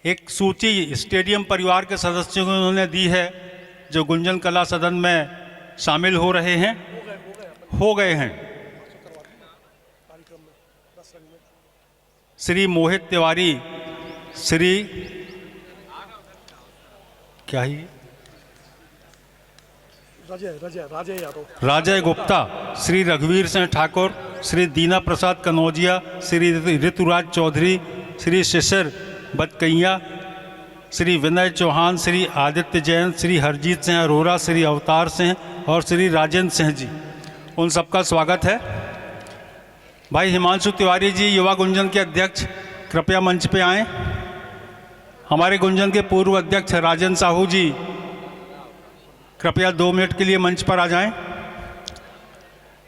एक सूची स्टेडियम परिवार के सदस्यों को उन्होंने दी है जो गुंजन कला सदन में शामिल हो रहे हैं, हो गए हैं। श्री मोहित तिवारी, श्री क्या ही राजय गुप्ता, श्री रघुवीर सिंह ठाकुर, श्री दीना प्रसाद कनौजिया, श्री ऋतुराज चौधरी, श्री शिशिर बतकैया, श्री विनय चौहान, श्री आदित्य जैन, श्री हरजीत सिंह अरोरा, श्री अवतार सिंह और श्री राजेंद्र सिंह जी, उन सबका स्वागत है। भाई हिमांशु तिवारी जी, युवा गुंजन के अध्यक्ष, कृपया मंच पे आएं। हमारे गुंजन के पूर्व अध्यक्ष राजेंद्र साहू जी, कृपया 2 मिनट के लिए मंच पर आ जाएं।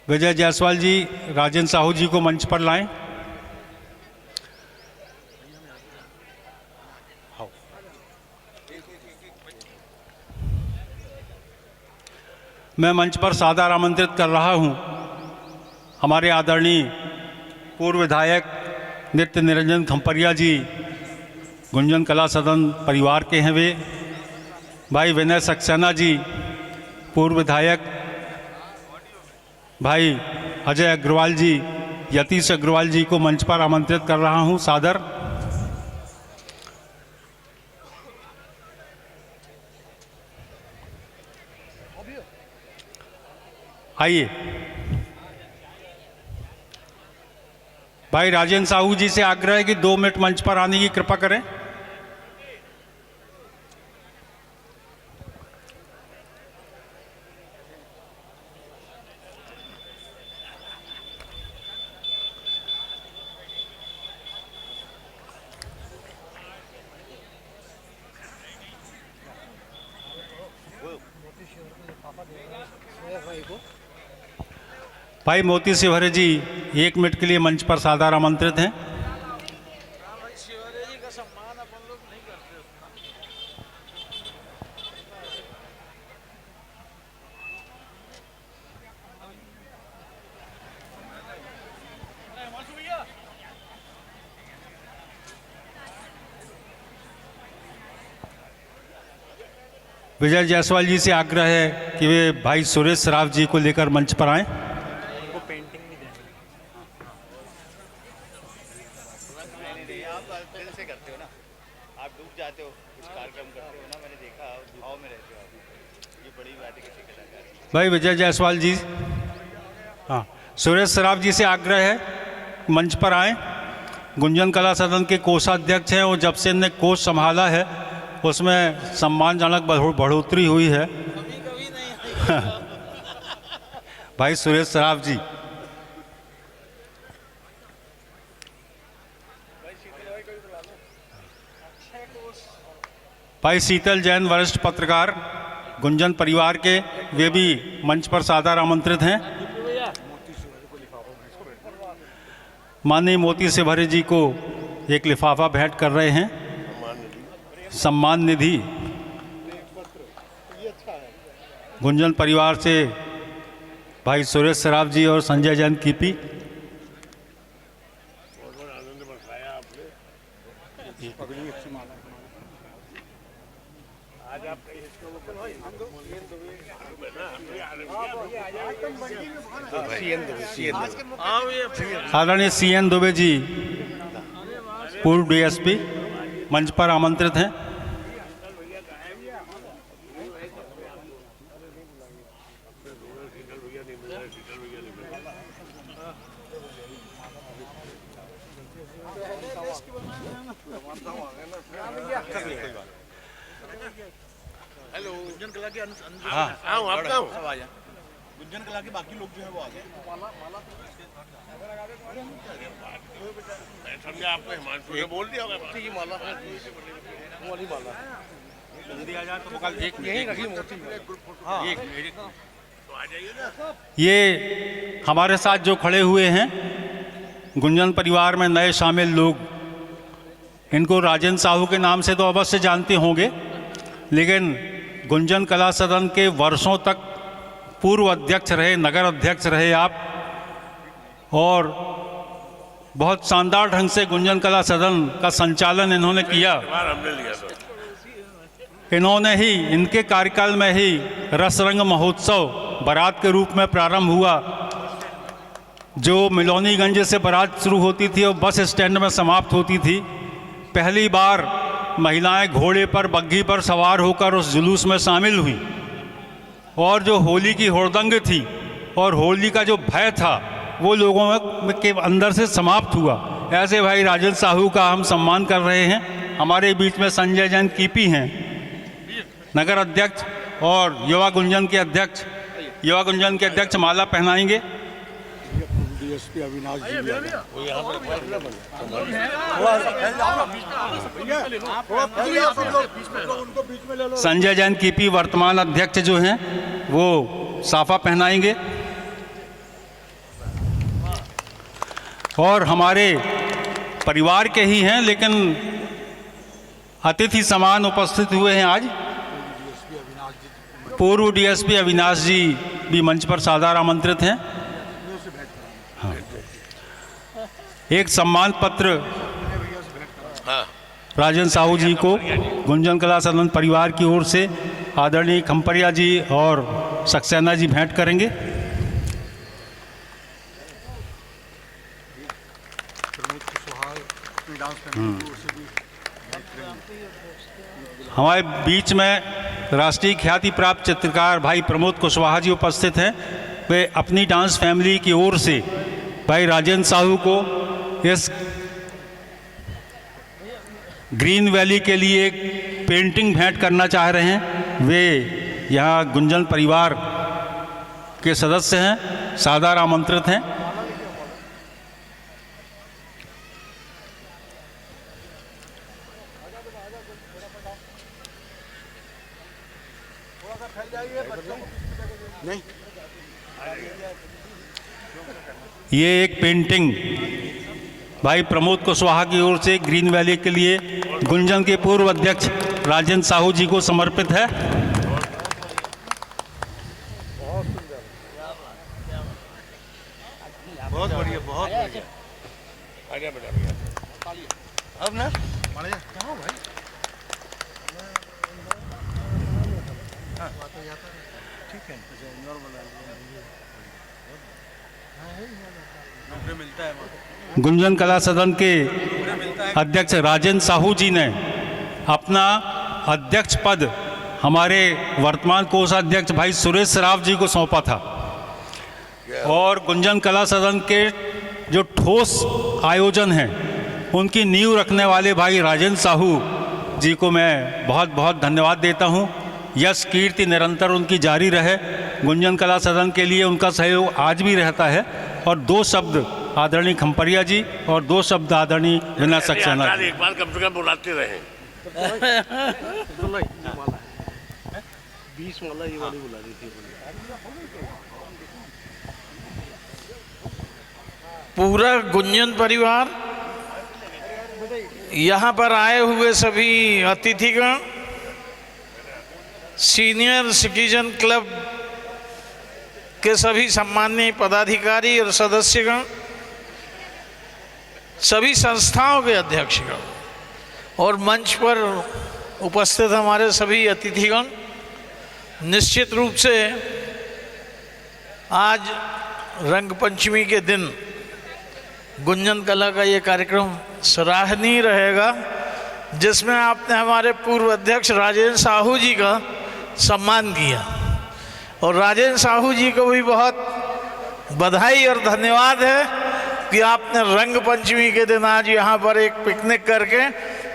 विजय जायसवाल जी, राजेंद्र साहू जी को मंच पर लाएं। मैं मंच पर सादर आमंत्रित कर रहा हूं हमारे आदरणीय पूर्व विधायक नित्य निरंजन खम्परिया जी, गुंजन कला सदन परिवार के हैं वे। भाई विनय सक्सेना जी, पूर्व विधायक। भाई अजय अग्रवाल जी, यतीश अग्रवाल जी को मंच पर आमंत्रित कर रहा हूं सादर। आइए। भाई राजेंद्र साहू जी से आग्रह है कि 2 मिनट मंच पर आने की कृपा करें। भाई मोती शिवहरे जी 1 मिनट के लिए मंच पर सादर आमंत्रित हैं। विजय जायसवाल जी से आग्रह है कि वे भाई सुरेश सराफ जी को लेकर मंच पर आएं। भाई विजय जायसवाल जी, हाँ, सुरेश सराफ जी से आग्रह है मंच पर आएं। गुंजन कला सदन के कोषाध्यक्ष हैं और जब से इन्हें कोष संभाला है उसमें सम्मानजनक बढ़ोतरी हुई है। भाई सुरेश सराफ जी। भाई शीतल जैन, वरिष्ठ पत्रकार, गुंजन परिवार के, वे भी मंच पर सादर आमंत्रित हैं। माननीय मोती शिवहरे जी को एक लिफाफा भेंट कर रहे हैं, सम्मान निधि। गुंजन परिवार से भाई सुरेश सराफ जी और संजय जैन कीपी। आदरणीय CN दुबे जी, पूर्व DSP, मंच पर आमंत्रित हैं। हेलो, गुंजन कला के हाँ, गुंजन कला के बाकी लोग जो है वो आ गए। आपको हिमांशु ने बोल दिया होगा ये माला है, वो वाली माला जल्दी आ जाए तो कल एक यही रखी मूर्ति। हाँ, एक तो आ जाइए ना। ये हमारे साथ जो खड़े हुए हैं गुंजन परिवार में नए शामिल लोग, इनको राजेंद्र साहू के नाम से तो अवश्य जानते होंगे, लेकिन गुंजन कला सदन के वर्षों तक पूर्व अध्यक्ष रहे, नगर अध्यक्ष रहे आप, और बहुत शानदार ढंग से गुंजन कला सदन का संचालन इन्होंने किया। हमने लिया था। इन्होंने ही, इनके कार्यकाल में ही रसरंग महोत्सव बारात के रूप में प्रारंभ हुआ, जो मिलोनीगंज से बारात शुरू होती थी और बस स्टैंड में समाप्त होती थी। पहली बार महिलाएं घोड़े पर, बग्घी पर सवार होकर उस जुलूस में शामिल हुई, और जो होली की हुड़दंग थी और होली का जो भय था वो लोगों के अंदर से समाप्त हुआ। ऐसे भाई राजेंद्र साहू का हम सम्मान कर रहे हैं। हमारे बीच में संजय जैन कीपी हैं, नगर अध्यक्ष, और युवा गुंजन के अध्यक्ष माला पहनाएंगे। डीएसपी अविनाश जी भी आ गए। संजय जैन कीपी वर्तमान अध्यक्ष जो हैं वो साफा पहनाएंगे, और हमारे परिवार के ही हैं लेकिन अतिथि समान उपस्थित हुए हैं आज। पूर्व डीएसपी अविनाश जी भी मंच पर सादर आमंत्रित हैं। हाँ। एक सम्मान पत्र राजेंद्र साहू जी को गुंजन कला सदन परिवार की ओर से आदरणीय खम्परिया जी और सक्सेना जी भेंट करेंगे। हमारे बीच में राष्ट्रीय ख्याति प्राप्त चित्रकार भाई प्रमोद कुशवाहा जी उपस्थित हैं। वे अपनी डांस फैमिली की ओर से भाई राजेंद्र साहू को इस ग्रीन वैली के लिए एक पेंटिंग भेंट करना चाह रहे हैं। वे यहाँ गुंजन परिवार के सदस्य हैं, सादर आमंत्रित हैं। नहीं, ये एक पेंटिंग भाई प्रमोद कुशवाहा की ओर से ग्रीन वैली के लिए गुंजन के पूर्व अध्यक्ष राजेंद्र साहू जी को समर्पित है। बहुत बढ़िया, बहुत बढ़िया। आगे बेटा, अब ना कहाँ भाई? ठीक है, मिलता है। गुंजन कला सदन के अध्यक्ष राजेंद्र साहू जी ने अपना अध्यक्ष पद हमारे वर्तमान कोषाध्यक्ष भाई सुरेश सराफ जी को सौंपा था, और गुंजन कला सदन के जो ठोस आयोजन हैं उनकी नींव रखने वाले भाई राजेंद्र साहू जी को मैं बहुत बहुत धन्यवाद देता हूं। यश कीर्ति निरंतर उनकी जारी रहे। गुंजन कला सदन के लिए उनका सहयोग आज भी रहता है। और दो शब्द आदरणीय खम्परिया जी और दो शब्द आदरणीय विनय सक्सेना जी। एक बार कम से कम बुलाते रहे। 20 माला ये वाली बुला दी थी। पूरा गुंजन परिवार, यहाँ पर आए हुए सभी अतिथिगण, सीनियर सिटीजन क्लब के सभी सम्माननीय पदाधिकारी और सदस्यगण, सभी संस्थाओं के अध्यक्षगण और मंच पर उपस्थित हमारे सभी अतिथिगण, निश्चित रूप से आज रंग पंचमी के दिन गुंजन कला का ये कार्यक्रम सराहनीय रहेगा, जिसमें आपने हमारे पूर्व अध्यक्ष राजेंद्र साहू जी का सम्मान किया। और राजेंद्र साहू जी को भी बहुत बधाई और धन्यवाद है कि आपने रंग पंचमी के दिन आज यहाँ पर एक पिकनिक करके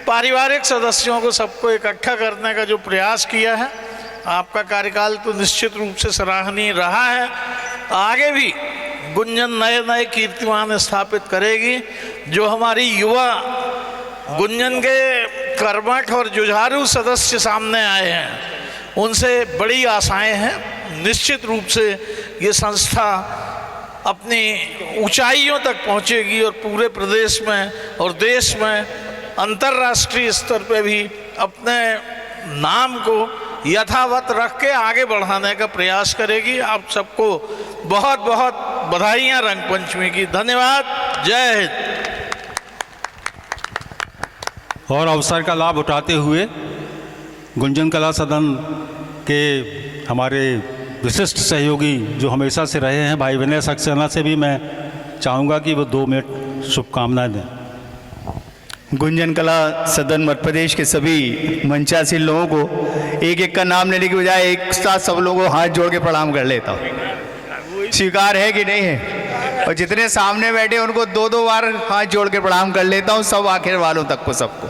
पारिवारिक सदस्यों को सबको इकट्ठा करने का जो प्रयास किया है। आपका कार्यकाल तो निश्चित रूप से सराहनीय रहा है। आगे भी गुंजन नए नए कीर्तिमान स्थापित करेगी। जो हमारी युवा गुंजन के कर्मठ और जुझारू सदस्य सामने आए हैं, उनसे बड़ी आशाएं हैं। निश्चित रूप से ये संस्था अपनी ऊंचाइयों तक पहुंचेगी और पूरे प्रदेश में और देश में अंतर्राष्ट्रीय स्तर पे भी अपने नाम को यथावत रख के आगे बढ़ाने का प्रयास करेगी। आप सबको बहुत बहुत बधाइयाँ रंग पंचमी की। धन्यवाद। जय हिंद। और अवसर का लाभ उठाते हुए गुंजन कला सदन के हमारे विशिष्ट सहयोगी जो हमेशा से रहे हैं भाई विनय सक्सेना से भी मैं चाहूँगा कि वो 2 मिनट शुभकामनाएं दें। गुंजन कला सदन मध्य प्रदेश के सभी मंचासीन लोगों को एक एक का नाम लेने की बजाय एक साथ सब लोगों को हाथ जोड़ के प्रणाम कर लेता हूँ। स्वीकार है कि नहीं है? और जितने सामने बैठे उनको 2-2 बार हाथ जोड़ के प्रणाम कर लेता हूँ, सब आखिर वालों तक को सबको।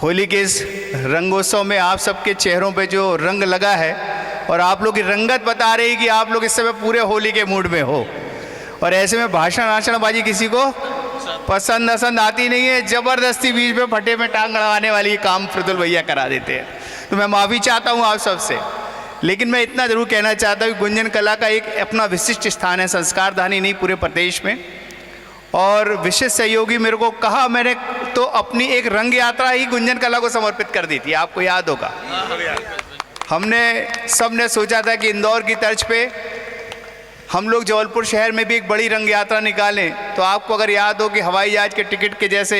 होली के इस रंगोत्सव में आप सबके चेहरों पे जो रंग लगा है और आप लोग की रंगत बता रही कि आप लोग इस समय पूरे होली के मूड में हो। और ऐसे में भाषणबाजी किसी को पसंद आती नहीं है, ज़बरदस्ती बीच में फटे में टांग अड़वाने वाली काम प्रतुल भैया करा देते हैं। तो मैं माफ़ी चाहता हूँ आप सबसे, लेकिन मैं इतना ज़रूर कहना चाहता हूँ कि गुंजन कला का एक अपना विशिष्ट स्थान है संस्कारधानी नहीं पूरे प्रदेश में। और विशेष सहयोगी मेरे को कहा, मैंने तो अपनी एक रंग यात्रा ही गुंजन कला को समर्पित कर दी थी, आपको याद होगा। हमने सबने सोचा था कि इंदौर की तर्ज पे हम लोग जबलपुर शहर में भी एक बड़ी रंग यात्रा निकालें। तो आपको अगर याद हो कि हवाई जहाज के टिकट के जैसे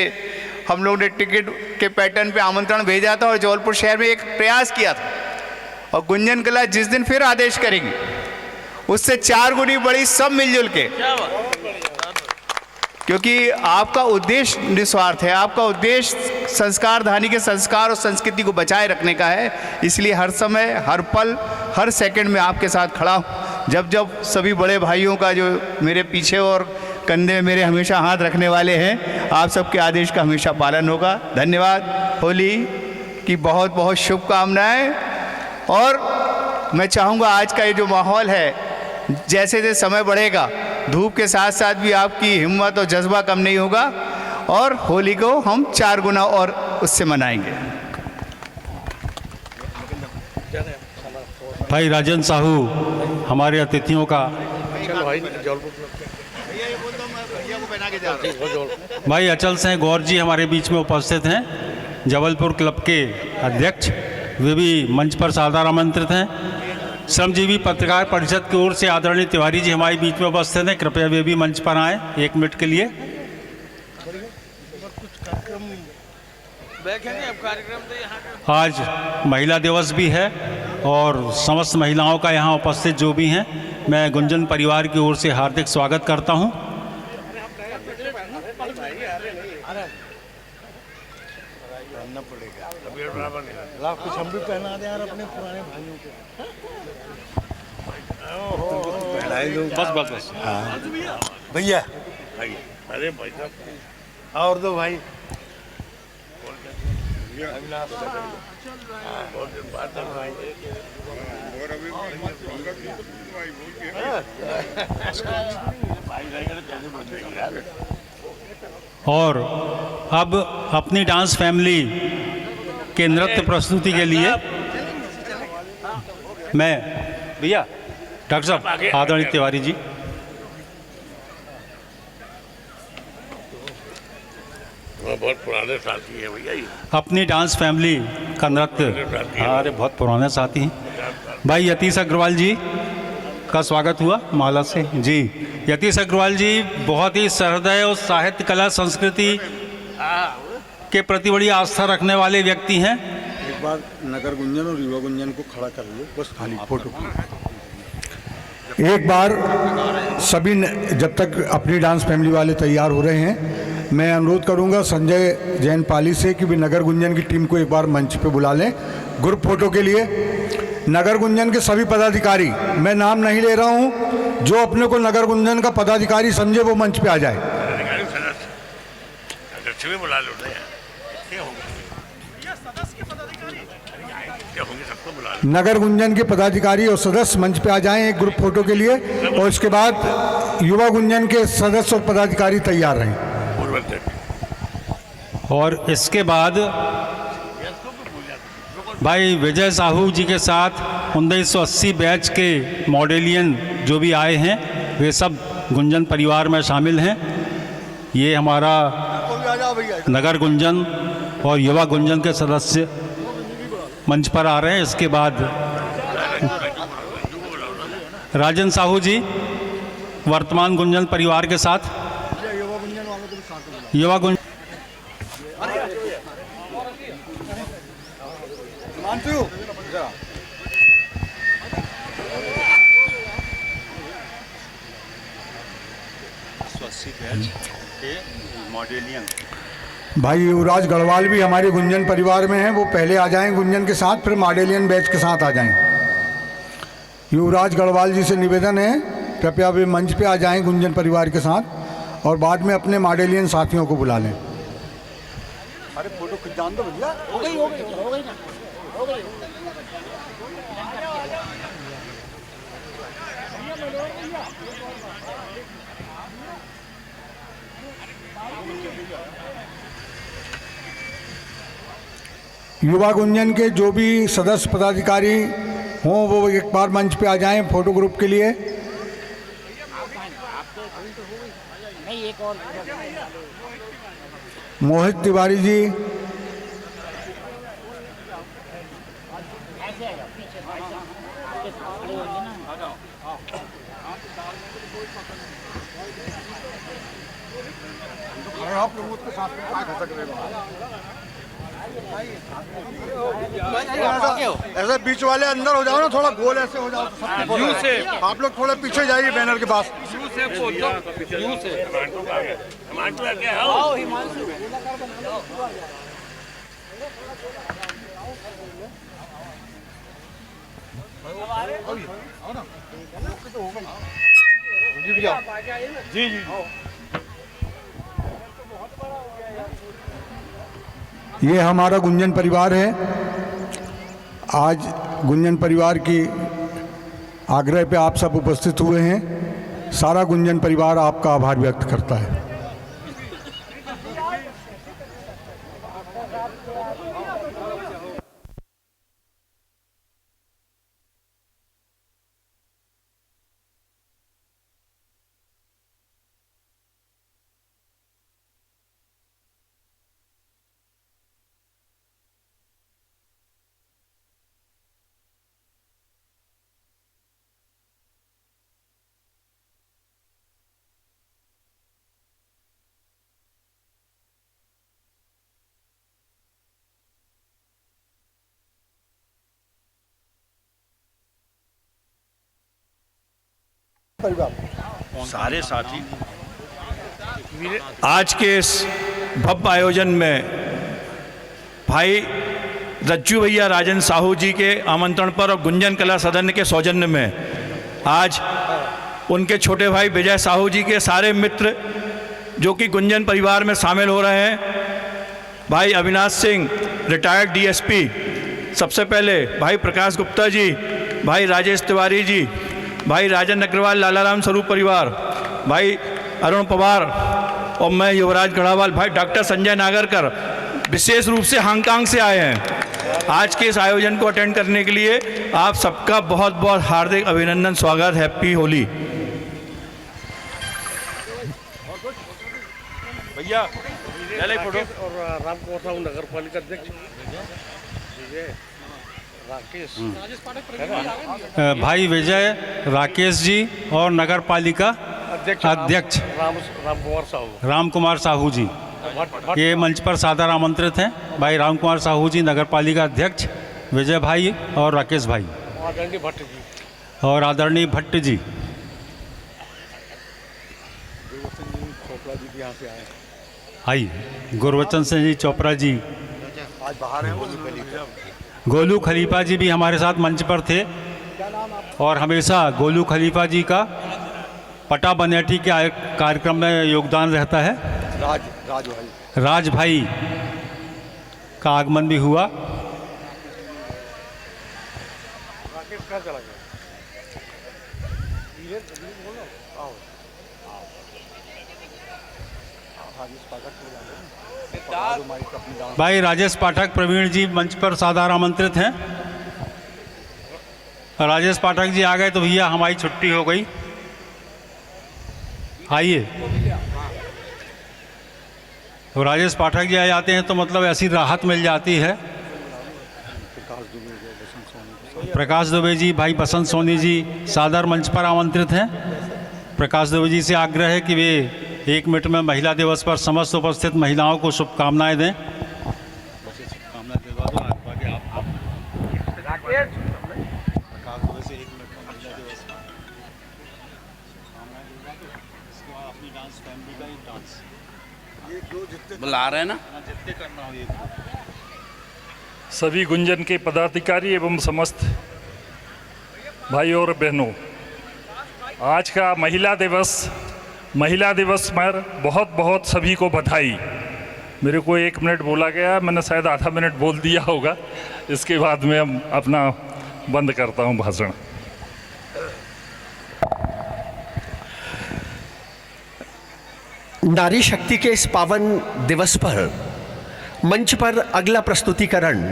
हम लोग ने टिकट के पैटर्न पे आमंत्रण भेजा था और जबलपुर शहर में एक प्रयास किया था। और गुंजन कला जिस दिन फिर आदेश करेगी उससे 4 गुनी बड़ी, सब मिलजुल के, क्योंकि आपका उद्देश्य निस्वार्थ है, आपका उद्देश्य संस्कारधानी के संस्कार और संस्कृति को बचाए रखने का है। इसलिए हर समय, हर पल, हर सेकंड में आपके साथ खड़ा हूँ। जब जब सभी बड़े भाइयों का जो मेरे पीछे और कंधे में मेरे हमेशा हाथ रखने वाले हैं, आप सबके आदेश का हमेशा पालन होगा। धन्यवाद। होली की बहुत बहुत शुभकामनाएं। और मैं चाहूँगा आज का ये जो माहौल है, जैसे जैसे समय बढ़ेगा धूप के साथ साथ भी आपकी हिम्मत और जज्बा कम नहीं होगा और होली को हम 4 गुना और उससे मनाएंगे। भाई राजेंद्र साहू हमारे अतिथियों का, भाई अचल सिंह गौर जी हमारे बीच में उपस्थित हैं, जबलपुर क्लब के अध्यक्ष, वे भी मंच पर सादर आमंत्रित हैं। श्रमजीवी पत्रकार परिषद की ओर से आदरणीय तिवारी जी हमारे बीच में उपस्थित हैं, कृपया वे भी मंच पर आएँ 1 मिनट के लिए। आज महिला दिवस भी है और समस्त महिलाओं का यहाँ उपस्थित जो भी हैं, मैं गुंजन परिवार की ओर से हार्दिक स्वागत करता हूँ। कुछ हम भी पहना दे यार अपने पुराने भाइयों को। बस भैया, अरे भाई साहब और दो भाई, और अब अपनी डांस फैमिली के नृत्य प्रस्तुति के लिए मैं भैया डॉक्टर साहब आदरणीय तिवारी जी, बहुत पुराने साथी है भैया ये। अपनी डांस फैमिली का नृत्य, अरे बहुत पुराने साथी हैं। भाई यतीश अग्रवाल जी का स्वागत हुआ माला से जी। यतीश अग्रवाल जी बहुत ही सहृदय और साहित्य कला संस्कृति के प्रति बड़ी आस्था रखने वाले व्यक्ति हैं। एक बार नगर गुंजन और युवा गुंजन को खड़ा कर लो, बस खाली फोटो। एक बार सभी जब तक अपनी डांस फैमिली वाले तैयार हो रहे हैं, मैं अनुरोध करूंगा संजय जैन पाली से कि भी नगर गुंजन की टीम को एक बार मंच पे बुला लें ग्रुप फोटो के लिए। नगर गुंजन के सभी पदाधिकारी, मैं नाम नहीं ले रहा हूं, जो अपने को नगर गुंजन का पदाधिकारी समझे वो मंच पे आ जाए। बुला लो, नगर गुंजन के पदाधिकारी और सदस्य मंच पे आ जाएं एक ग्रुप फोटो के लिए, और इसके बाद युवा गुंजन के सदस्य और पदाधिकारी तैयार रहें। और इसके बाद भाई विजय साहू जी के साथ 1980 बैच के मॉडलियन जो भी आए हैं वे सब गुंजन परिवार में शामिल हैं। ये हमारा नगर गुंजन और युवा गुंजन के सदस्य मंच पर आ रहे हैं। इसके बाद राजेंद्र साहू जी वर्तमान गुंजन परिवार के साथ, युवा गुंजन भाई युवराज गढ़वाल भी हमारे गुंजन परिवार में हैं, वो पहले आ जाएं गुंजन के साथ, फिर मॉडेलियन बैच के साथ आ जाएं। युवराज गढ़वाल जी से निवेदन है कृपया वे मंच पे आ जाएं गुंजन परिवार के साथ और बाद में अपने मॉडेलियन साथियों को बुला लें। अरे फोटो खिंचान दो भैया। हो गई हो गई हो गई हो गई। युवा गुंजन के जो भी सदस्य पदाधिकारी हों वो एक बार मंच पे आ जाएं फोटो ग्रुप के लिए। मोहित तिवारी जी, आप लोग उसके साथ में क्या खसक रहे हो? ऐसे बीच वाले अंदर हो जाओ ना, थोड़ा गोल ऐसे हो जाओ तो यू से आप लोग थोड़ा पीछे जाइए बैनर के पास। यू से यू से जी जी ये हमारा गुंजन परिवार है। आज गुंजन परिवार की आग्रह पे आप सब उपस्थित हुए हैं। सारा गुंजन परिवार आपका आभार व्यक्त करता है। सारे साथी आज के इस भव्य आयोजन में भाई रज्जू भैया राजन साहू जी के आमंत्रण पर और गुंजन कला सदन के सौजन्य में आज उनके छोटे भाई विजय साहू जी के सारे मित्र जो कि गुंजन परिवार में शामिल हो रहे हैं, भाई अविनाश सिंह रिटायर्ड डीएसपी, सबसे पहले भाई प्रकाश गुप्ता जी, भाई राजेश तिवारी जी, भाई राजन अग्रवाल लालाराम स्वरूप परिवार, भाई अरुण पवार और मैं युवराज गढ़वाल, भाई डॉक्टर संजय नागरकर विशेष रूप से हांगकांग से आए हैं आज के इस आयोजन को अटेंड करने के लिए। आप सबका बहुत बहुत हार्दिक अभिनंदन, स्वागत, हैप्पी होली। भैया फोटो और राम कुमार साहू नगर पालिका अध्यक्ष राकेश भाई विजय, राकेश जी और नगर पालिका अध्यक्ष राम कुमार साहू जी ये मंच पर सादर आमंत्रित हैं। भाई राम कुमार साहू जी नगर पालिका अध्यक्ष, विजय भाई और राकेश भाई आदरणीय भट्ट जी और आदरणीय भट्ट जी। आइए गुरबचन सिंह जी चोपड़ा जी, आज बाहर हैं गोलू खलीफा जी भी हमारे साथ मंच पर थे और हमेशा गोलू खलीफा जी का पटा बनेठी के कार्यक्रम में योगदान रहता है। राज भाई का आगमन भी हुआ। भाई राजेश पाठक प्रवीण जी मंच पर सादर आमंत्रित हैं। राजेश पाठक जी आ गए तो भैया हमारी छुट्टी हो गई। आइए, तो राजेश पाठक जी आ जाते हैं तो मतलब ऐसी राहत मिल जाती है। प्रकाश दुबे जी, भाई बसंत सोनी जी सादर मंच पर आमंत्रित हैं। प्रकाश दुबे जी से आग्रह है कि वे 1 मिनट में महिला दिवस पर समस्त उपस्थित महिलाओं को शुभकामनाएं दें। बुला रहे हैं ना। सभी गुंजन के पदाधिकारी एवं समस्त भाइयों और बहनों, आज का महिला दिवस पर बहुत बहुत सभी को बधाई। मेरे को 1 मिनट बोला गया, मैंने शायद आधा मिनट बोल दिया होगा। इसके बाद में हम अपना बंद करता हूँ भाषण। नारी शक्ति के इस पावन दिवस पर मंच पर अगला प्रस्तुतिकरण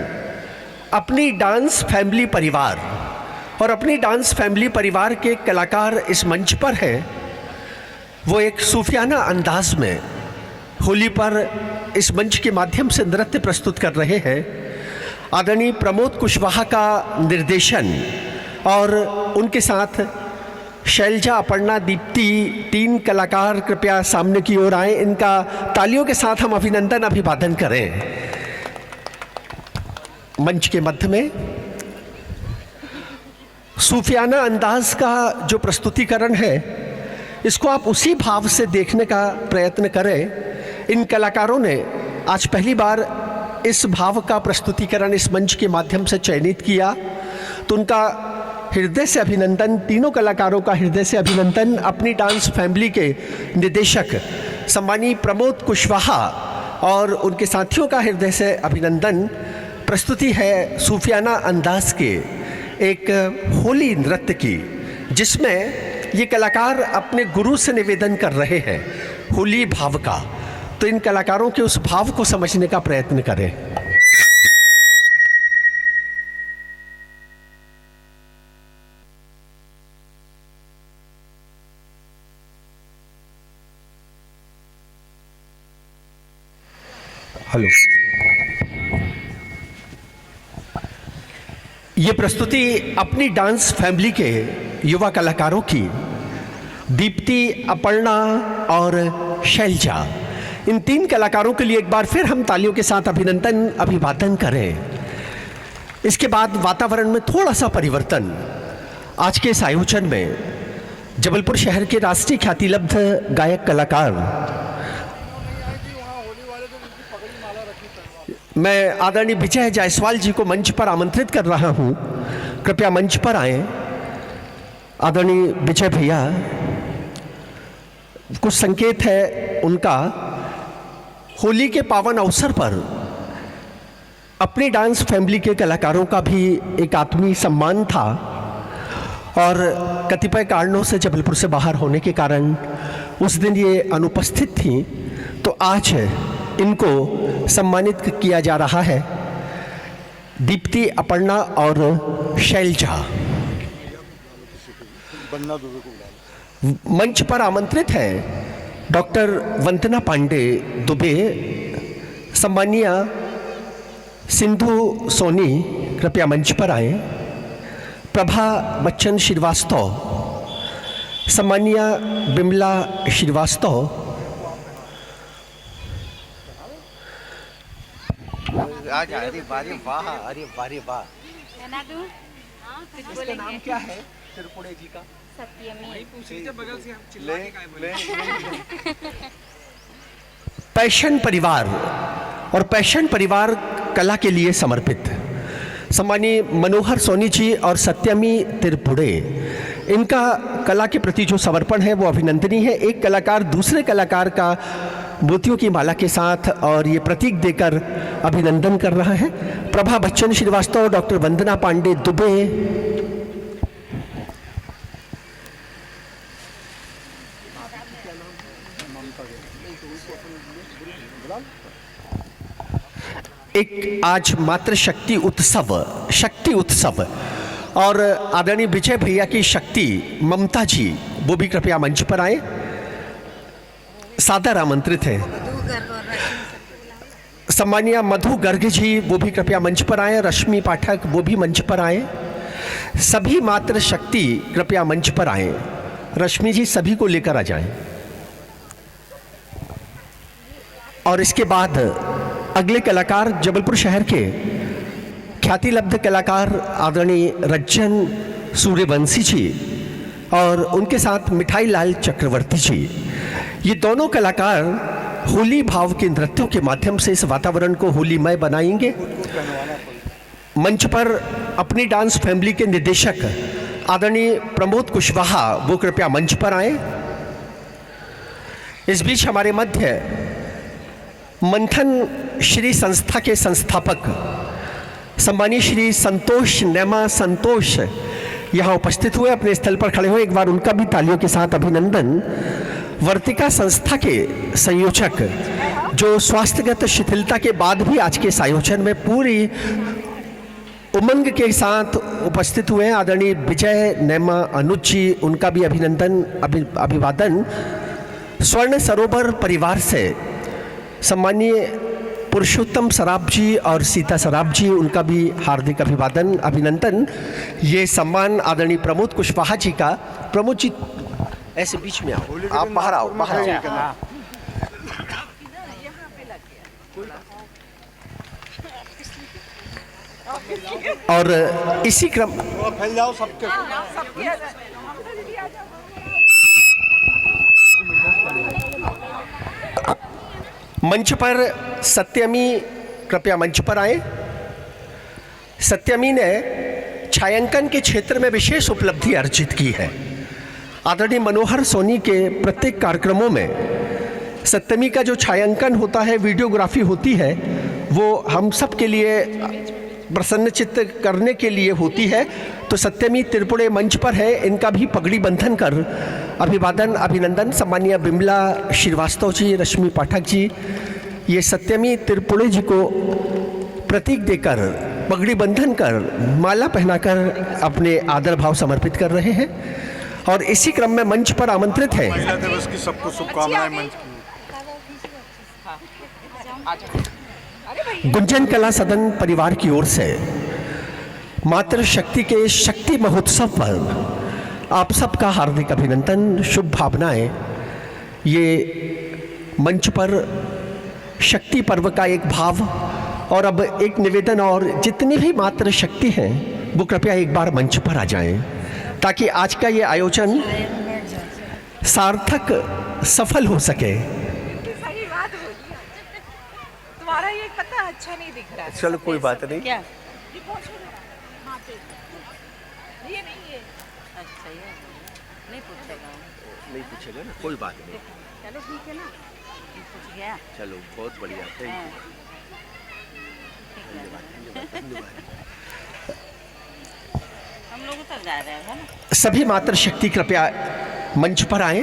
अपनी डांस फैमिली परिवार और अपनी डांस फैमिली परिवार के कलाकार इस मंच पर हैं। वो एक सूफियाना अंदाज में होली पर इस मंच के माध्यम से नृत्य प्रस्तुत कर रहे हैं। आदरणीय प्रमोद कुशवाहा का निर्देशन और उनके साथ शैलजा, अपर्णा, दीप्ति, 3 कलाकार कृपया सामने की ओर आए। इनका तालियों के साथ हम अभिवादन करें। मंच के मध्य में सूफियाना अंदाज का जो प्रस्तुतिकरण है, इसको आप उसी भाव से देखने का प्रयत्न करें। इन कलाकारों ने आज पहली बार इस भाव का प्रस्तुतिकरण इस मंच के माध्यम से चयनित किया, तो उनका हृदय से अभिनंदन। तीनों कलाकारों का हृदय से अभिनंदन। अपनी डांस फैमिली के निदेशक सम्मानीय प्रमोद कुशवाहा और उनके साथियों का हृदय से अभिनंदन। प्रस्तुति है सूफियाना अंदाज के एक होली नृत्य की, जिसमें ये कलाकार अपने गुरु से निवेदन कर रहे हैं होली भाव का। तो इन कलाकारों के उस भाव को समझने का प्रयत्न करें। हेलो, ये प्रस्तुति अपनी डांस फैमिली के युवा कलाकारों की दीप्ति, अपर्णा और शैलजा, इन 3 कलाकारों के लिए एक बार फिर हम तालियों के साथ अभिवादन करें। इसके बाद वातावरण में थोड़ा सा परिवर्तन। आज के इस आयोजन में जबलपुर शहर के राष्ट्रीय ख्यातिलब्ध गायक कलाकार, मैं आदरणीय विजय जायसवाल जी को मंच पर आमंत्रित कर रहा हूं। कृपया मंच पर आए। आदरणीय विजय भैया, कुछ संकेत है उनका। होली के पावन अवसर पर अपनी डांस फैमिली के कलाकारों का भी एक आत्मीय सम्मान था, और कतिपय कारणों से जबलपुर से बाहर होने के कारण उस दिन ये अनुपस्थित थी। तो आज इनको सम्मानित किया जा रहा है। दीप्ति, अपर्णा और शैलजा मंच पर आमंत्रित है। डॉक्टर वंदना पांडे दुबे, सम्मानीय सिंधु सोनी कृपया मंच पर आए। प्रभा बच्चन श्रीवास्तव, सम्मानीय बिमला श्रीवास्तव, अरे वाह, अरे वाह। इसका नाम क्या है तिरुपुड़े जी का? पैशन परिवार, और पैशन परिवार कला के लिए समर्पित सम्मानीय मनोहर सोनी जी और सत्यमी तिरुपुड़े, इनका कला के प्रति जो समर्पण है वो अभिनंदनीय है। एक कलाकार दूसरे कलाकार का मोतियों की माला के साथ और ये प्रतीक देकर अभिनंदन कर रहा है। प्रभा बच्चन श्रीवास्तव, डॉक्टर वंदना पांडे दुबे, एक आज मात्र शक्ति उत्सव और आदरणीय विजय भैया की शक्ति ममता जी, वो भी कृपया मंच पर आए, सादर आमंत्रित है। सम्मानीय मधु गर्ग जी, वो भी कृपया मंच पर आए। रश्मि पाठक, वो भी मंच पर आए। सभी मात्र शक्ति कृपया मंच पर आए। रश्मि जी सभी को लेकर आ जाएं। और इसके बाद अगले कलाकार जबलपुर शहर के ख्यातिलब्ध कलाकार आदरणीय रज्जन सूर्यवंशी जी और उनके साथ मिठाई लाल चक्रवर्ती जी, ये दोनों कलाकार होली भाव के नृत्यों के माध्यम से इस वातावरण को होलीमय बनाएंगे। मंच पर अपनी डांस फैमिली के निदेशक आदरणीय प्रमोद कुशवाहा वो कृपया मंच पर आए। इस बीच हमारे मध्य मंथन श्री संस्था के संस्थापक सम्मानीय श्री संतोष नेमा संतोष यहाँ उपस्थित हुए, अपने स्थल पर खड़े हुए। एक बार उनका भी तालियों के साथ अभिनंदन। वर्तिका संस्था के संयोजक जो स्वास्थ्यगत शिथिलता के बाद भी आज के इस आयोजन में पूरी उमंग के साथ उपस्थित हुए हैं, आदरणीय विजय नेमा अनुज जी, उनका भी अभिनंदन अभिवादन। स्वर्ण सरोवर परिवार से सम्मानीय पुरुषोत्तम सराफ जी और सीता सराफ जी, उनका भी हार्दिक अभिवादन अभिनंदन। ये सम्मान आदरणीय प्रमोद कुशवाहा जी का। प्रमोद जी ऐसे बीच में आओ, आप बाहर आओ, बाहर आओ। और इसी क्रम फैल जाओ सबके। मंच पर सत्यमी कृपया मंच पर आए। सत्यमी ने छायांकन के क्षेत्र में विशेष उपलब्धि अर्जित की है। आदरणीय मनोहर सोनी के प्रत्येक कार्यक्रमों में सत्यमी का जो छायांकन होता है, वीडियोग्राफी होती है, वो हम सब के लिए प्रसन्नचित्त करने के लिए होती है। तो सत्यमी त्रिपुरे मंच पर है, इनका भी पगड़ी बंधन कर अभिवादन अभिनंदन। सम्मानीय बिमला श्रीवास्तव जी, रश्मि पाठक जी, ये सत्यमी त्रिपुरे जी को प्रतीक देकर पगड़ी बंधन कर माला पहनाकर अपने आदर भाव समर्पित कर रहे हैं। और इसी क्रम में मंच पर आमंत्रित है महिला दिवस की सबको शुभकामनाएं मंच की। गुंजन कला सदन परिवार की ओर से मातृशक्ति के शक्ति महोत्सव पर आप सबका हार्दिक अभिनंदन, शुभ भावनाएं। ये मंच पर शक्ति पर्व का एक भाव और अब एक निवेदन, और जितनी भी मातृशक्ति हैं वो कृपया एक बार मंच पर आ जाएं, ताकि आज का ये आयोजन सार्थक सफल हो सके। तुम्हारा ये पता अच्छा नहीं दिख रहा है। चलो कोई बात नहीं। क्या? ये नहीं है। अच्छा ये नहीं पूछेगा। नहीं पूछेगा ना, कोई बात नहीं। चलो ठीक है ना, पूछ गया। चलो बहुत बढ़िया, थैंक यू। हम लोग उतर जा रहे हैं ना। सभी मातृशक्ति कृपया मंच पर आए।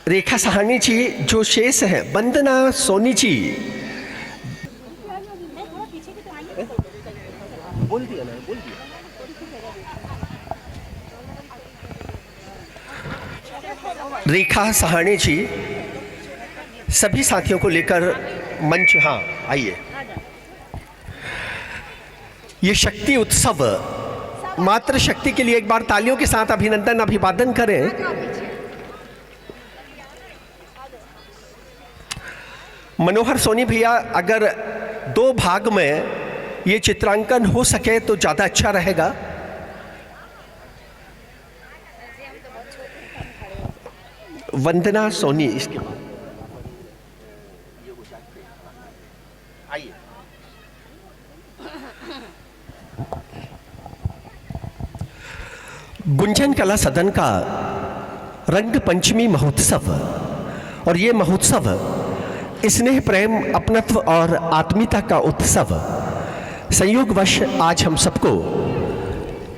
रेखा सहानी जी जो शेष है, वंदना सोनी जी, बोल दिया ना, बोल दिया। रेखा सहानी जी सभी साथियों को लेकर मंच, हाँ आइए। ये शक्ति उत्सव मातृशक्ति के लिए एक बार तालियों के साथ अभिनंदन अभिवादन करें। मनोहर सोनी भैया, अगर 2 भाग में ये चित्रांकन हो सके तो ज़्यादा अच्छा रहेगा। वंदना सोनी, इसके बाद आइए। गुंजन कला सदन का रंग पंचमी महोत्सव, और ये महोत्सव स्नेह प्रेम अपनत्व और आत्मीयता का उत्सव संयोगवश आज हम सबको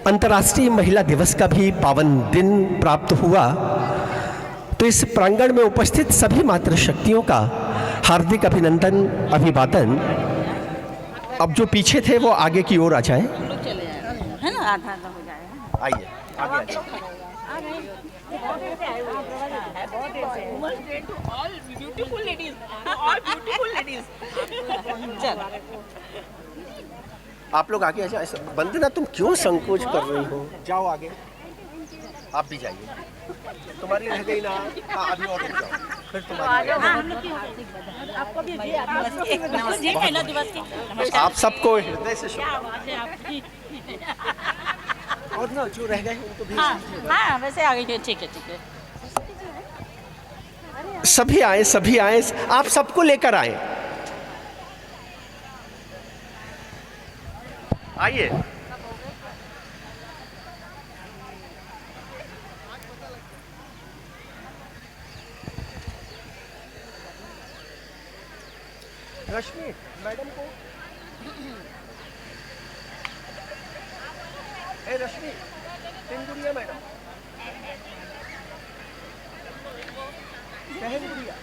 अंतर्राष्ट्रीय महिला दिवस का भी पावन दिन प्राप्त हुआ। तो इस प्रांगण में उपस्थित सभी मातृशक्तियों का हार्दिक अभिनंदन अभिवादन। अब जो पीछे थे वो आगे की ओर आ जाएं। है ना, आधा आधा हो जाएगा। आइए आगे आ जाइए। आप लोग आगे आ जाए। वंदना, तुम क्यों संकोच कर रही हो? जाओ आगे, आप भी जाइए। तुम्हारी रह गई ना। हाँ, अभी और रुक जाओ। आपको भी महिला दिवस की नमस्कार। आप सबको हृदय से क्या बात है आपकी। और ना जो रह गए उनको भी हाँ हाँ वैसे आ गई है, ठीक है ठीक है। सभी आए, आप सबको लेकर आए। आइए। रश्मि मैडम को, ए रश्मि, तीन गुड़िया मैडम, बहन गुड़िया।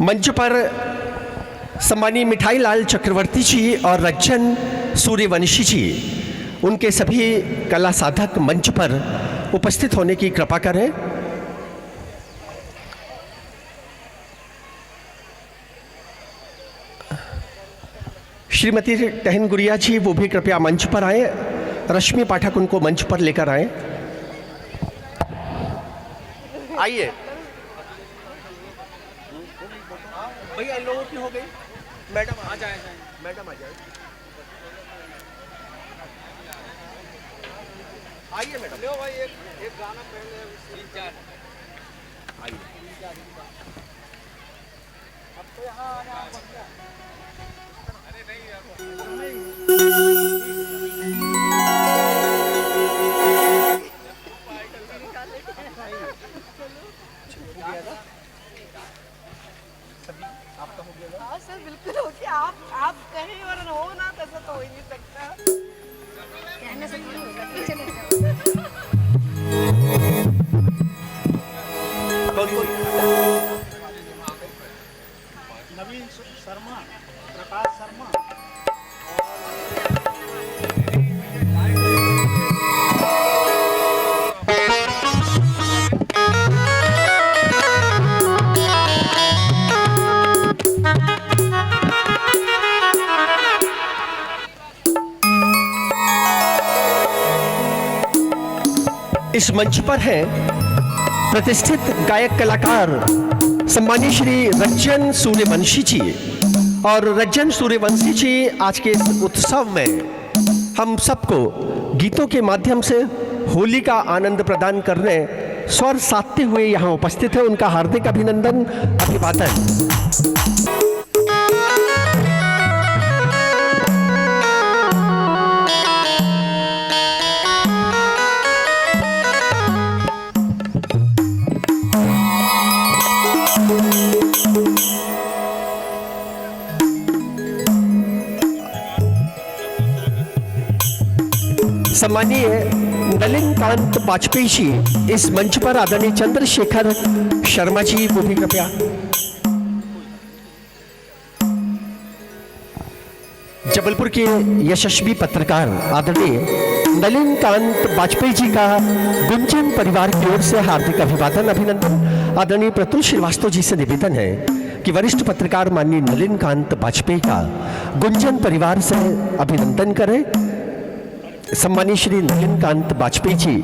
मंच पर सम्मानीय मिठाई लाल चक्रवर्ती जी और रज्जन सूर्यवंशी जी, उनके सभी कला साधक मंच पर उपस्थित होने की कृपा करें। श्रीमती टहन गुड़िया जी वो भी कृपया मंच पर आए। रश्मि पाठक उनको मंच पर लेकर आए। आइए भैया, इन लोगों की हो गई। मैडम आ जाए, मैडम आ जाए। आइए मैडम। लो भाई, एक गाना पहले आइए। अब तो यहाँ आना पड़ता है। अरे नहीं आपका हो गया। हाँ सर बिल्कुल हो गया। आप कहीं और हो ना, तैसा तो हो ही नहीं सकता। कहने से नहीं होगा, पीछे नहीं जाओ। नवीन शर्मा, प्रकाश शर्मा। इस मंच पर हैं प्रतिष्ठित गायक कलाकार सम्मानीय श्री रज्जन सूर्यवंशी जी। और रज्जन सूर्यवंशी जी आज के इस उत्सव में हम सबको गीतों के माध्यम से होली का आनंद प्रदान करने स्वर साधते हुए यहाँ उपस्थित है। उनका हार्दिक अभिनंदन, अभिवादन। सम्मानीय नलिन कांत वाजपेयी जी इस मंच पर आदरणीय चंद्रशेखर शर्मा जी वो भी कृपया। जबलपुर के यशस्वी पत्रकार आदरणीय नलिन कांत वाजपेयी जी का गुंजन परिवार की ओर से हार्दिक अभिवादन, अभिनंदन। आदरणीय प्रतुल श्रीवास्तव जी से निवेदन है कि वरिष्ठ पत्रकार माननीय नलिन कांत वाजपेयी का गुंजन परिवार से अभिनंदन करें। सम्मानीय श्री नलिन कांत वाजपेयी जी,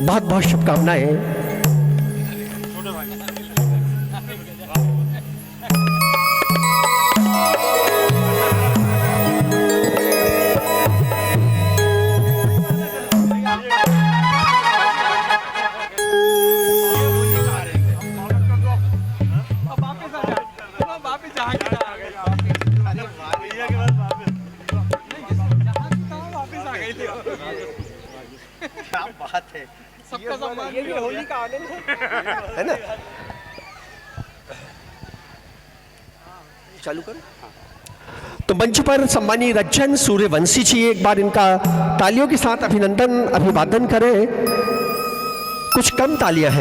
बहुत बहुत शुभकामनाएं। क्या बात है, सबका सम्मान, ये भी होली का आनंद है ना। चालू करो। तो मंच पर सम्मानीय रज्जन सूर्यवंशी जी, एक बार इनका तालियों के साथ अभिनंदन, अभिवादन करें। कुछ कम तालियां हैं।